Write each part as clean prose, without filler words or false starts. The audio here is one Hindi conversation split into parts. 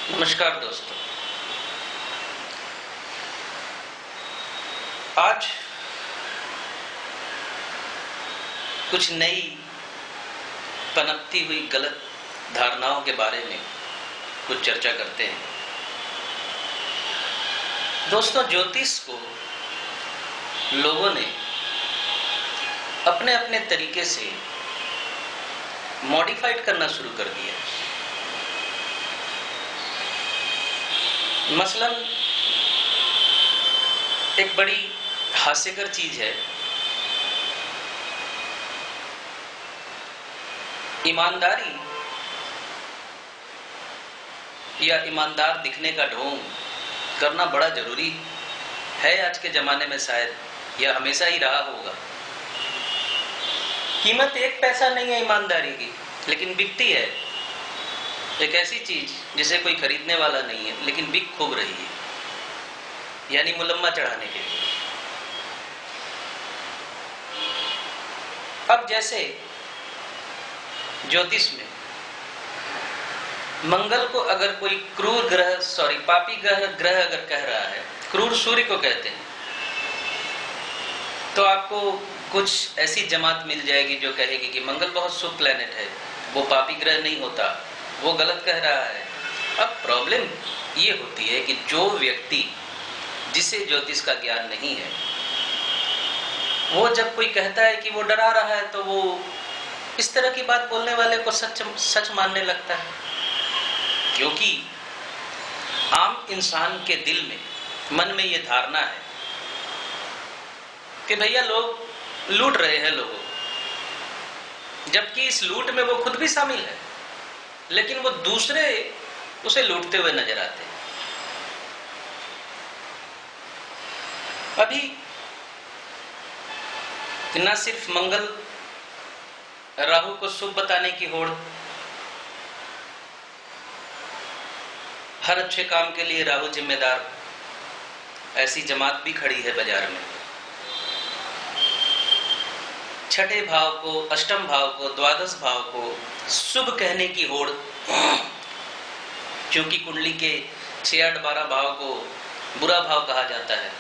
नमस्कार दोस्तों। आज कुछ नई पनपती हुई गलत धारणाओं के बारे में कुछ चर्चा करते हैं। दोस्तों, ज्योतिष को लोगों ने अपने अपने तरीके से मॉडिफाइड करना शुरू कर दिया। मसलन एक बड़ी हास्यकर चीज है, ईमानदारी या ईमानदार दिखने का ढोंग करना बड़ा जरूरी है आज के जमाने में, शायद या हमेशा ही रहा होगा। कीमत एक पैसा नहीं है ईमानदारी की, लेकिन बिकती है। एक ऐसी चीज जिसे कोई खरीदने वाला नहीं है, लेकिन बिक खूब रही है, यानी मुलम्मा चढ़ाने के लिए। अब जैसे ज्योतिष में मंगल को अगर कोई क्रूर ग्रह पापी ग्रह अगर कह रहा है, क्रूर सूर्य को कहते हैं, तो आपको कुछ ऐसी जमात मिल जाएगी जो कहेगी कि मंगल बहुत शुभ प्लेनेट है, वो पापी ग्रह नहीं होता, वो गलत कह रहा है। अब प्रॉब्लम ये होती है कि जो व्यक्ति जिसे ज्योतिष का ज्ञान नहीं है, वो जब कोई कहता है कि वो डरा रहा है, तो वो इस तरह की बात बोलने वाले को सच मानने लगता है। क्योंकि आम इंसान के दिल में, मन में ये धारणा है कि भैया लोग लूट रहे हैं लोगों, जबकि इस लूट में वो खुद भी शामिल है, लेकिन वो दूसरे उसे लूटते हुए नजर आते हैं। अभी न सिर्फ मंगल राहु को शुभ बताने की होड़, हर अच्छे काम के लिए राहु जिम्मेदार, ऐसी जमात भी खड़ी है बाजार में। छठे भाव को, अष्टम भाव को, द्वादश भाव को शुभ कहने की होड़, क्योंकि कुंडली के 6, 8, 12 भाव को बुरा भाव कहा जाता है।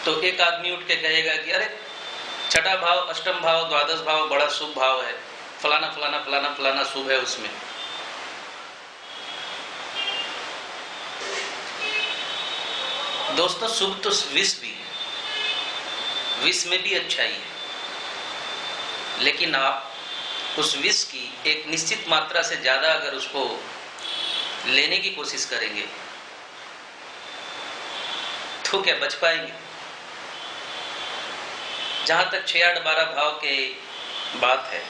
तो एक आदमी उठ के कहेगा कि अरे छठा भाव, अष्टम भाव, द्वादश भाव बड़ा शुभ भाव है, फलाना फलाना फलाना फलाना शुभ है उसमें। दोस्तों, शुभ तो विष भी है, विष में भी अच्छाई है, लेकिन आप उस विष की एक निश्चित मात्रा से ज्यादा अगर उसको लेने की कोशिश करेंगे तो क्या बच पाएंगे? जहां तक 6, 8, 12 भाव के बात है,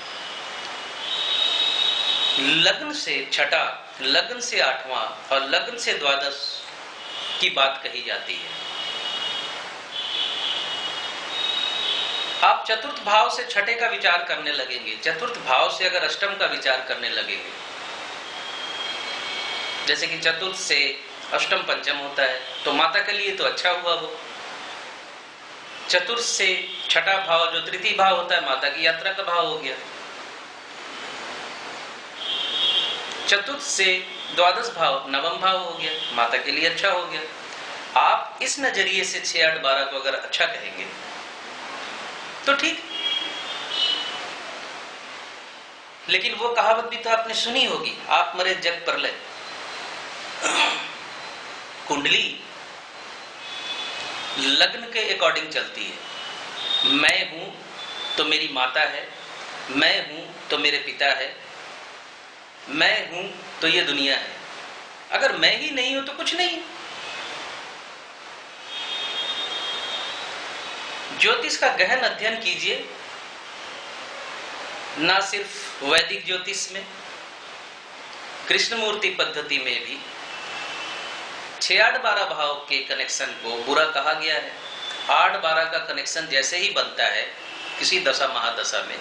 लग्न से छठा, लग्न से 8वां और लग्न से द्वादश की बात कही जाती है। आप चतुर्थ भाव से छठे का विचार करने लगेंगे, चतुर्थ भाव से अगर अष्टम का विचार करने लगेंगे, जैसे कि चतुर्थ से अष्टम पंचम होता है, तो माता के लिए तो अच्छा हुआ वो। चतुर्थ से छठा भाव जो तृतीय भाव होता है, माता की यात्रा का भाव हो गया। चतुर्थ से द्वादश भाव नवम भाव हो गया, माता के लिए अच्छा हो गया। आप इस नजरिए से 6, 8, 12 को अगर अच्छा कहेंगे तो ठीक, लेकिन वो कहावत भी तो आपने सुनी होगी, आप मरे जग प्रलय। कुंडली लग्न के अकॉर्डिंग चलती है। मैं हूं तो मेरी माता है, मैं हूं तो मेरे पिता है, मैं हूं तो ये दुनिया है। अगर मैं ही नहीं हूं तो कुछ नहीं। ज्योतिष का गहन अध्ययन कीजिए, ना सिर्फ वैदिक ज्योतिष में, कृष्णमूर्ति पद्धति में भी 6, 8, 12 भाव के कनेक्शन को बुरा कहा गया है। 8, 12 का कनेक्शन जैसे ही बनता है किसी दशा महादशा में,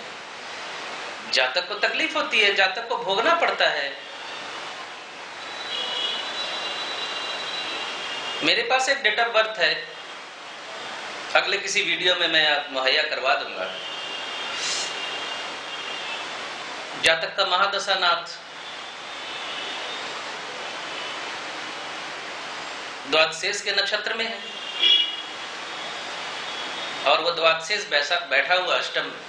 जातक को तकलीफ होती है, जातक को भोगना पड़ता है। मेरे पास एक डेट ऑफ बर्थ है, अगले किसी वीडियो में मैं मुहैया करवा दूंगा। जातक का महादशानाथ द्वादशेष के नक्षत्र में है और वो द्वादशेष बैठा हुआ अष्टम में।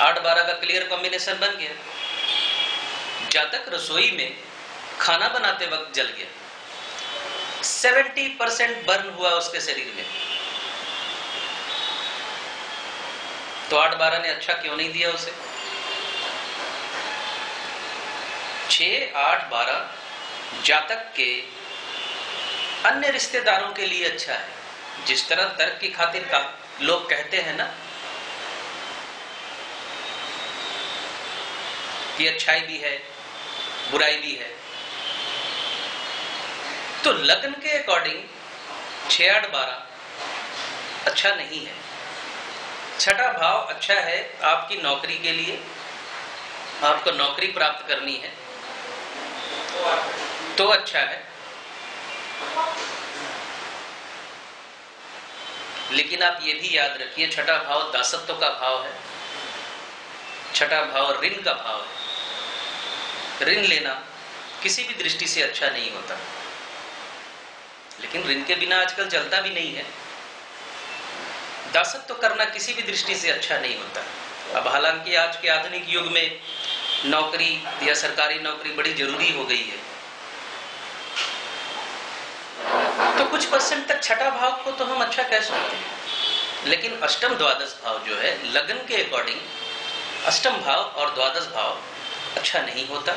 8-12 का क्लियर कॉम्बिनेशन बन गया। जातक रसोई में खाना बनाते वक्त जल गया, 70% बर्न हुआ उसके शरीर में, तो 8-12 ने अच्छा क्यों नहीं दिया उसे? 6-8-12 जातक के अन्य रिश्तेदारों के लिए अच्छा है। जिस तरह तर्क की खातिर लोग कहते हैं ना कि अच्छाई भी है बुराई भी है, तो लग्न के अकॉर्डिंग 6-8-12 अच्छा नहीं है। छठा भाव अच्छा है आपकी नौकरी के लिए, आपको नौकरी प्राप्त करनी है तो अच्छा है, लेकिन आप ये भी याद रखिए छठा भाव दासत्व का भाव है, छठा भाव ऋण का भाव है। ऋण लेना किसी भी दृष्टि से अच्छा नहीं होता, लेकिन ऋण के बिना आजकल चलता भी नहीं है। दासत्व करना किसी भी दृष्टि से अच्छा नहीं होता। अब हालांकि आज के आधुनिक युग में नौकरी या सरकारी नौकरी बड़ी जरूरी हो गई है, तो कुछ परसेंट तक छठा भाव को तो हम अच्छा कह सकते हैं, लेकिन अष्टम द्वादश भाव जो है लग्न के अकॉर्डिंग अष्टम भाव और द्वादश भाव अच्छा नहीं होता।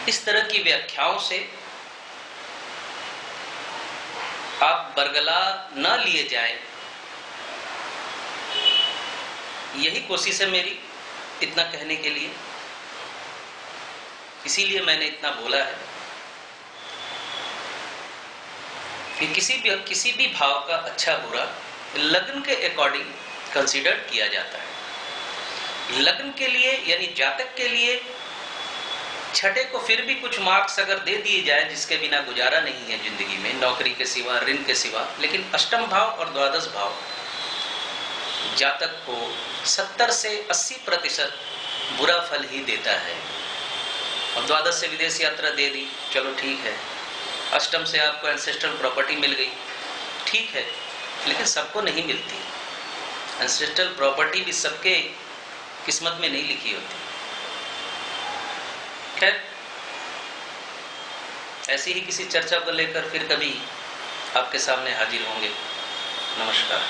इस तरह की व्याख्याओं से आप बरगला न लिए जाएं, यही कोशिश है मेरी इतना कहने के लिए, इसीलिए मैंने इतना बोला है कि किसी भी भाव का अच्छा बुरा लग्न के अकॉर्डिंग कंसीडर किया जाता है। लग्न के लिए यानी जातक के लिए छठे को फिर भी कुछ मार्क्स अगर दे दिए जाए जिसके बिना गुजारा नहीं है जिंदगी में, नौकरी के सिवा ऋण के सिवा, लेकिन अष्टम भाव और द्वादश भाव जातक को 70 से 80% बुरा फल ही देता है। और द्वादश से विदेश यात्रा दे दी, चलो ठीक है। अष्टम से आपको एंसेस्ट्रल प्रॉपर्टी मिल गई, ठीक है, लेकिन सबको नहीं मिलती। एंसेस्ट्रल प्रॉपर्टी भी सबके किस्मत में नहीं लिखी होती। खैर, ऐसी ही किसी चर्चा को लेकर फिर कभी आपके सामने हाजिर होंगे। नमस्कार।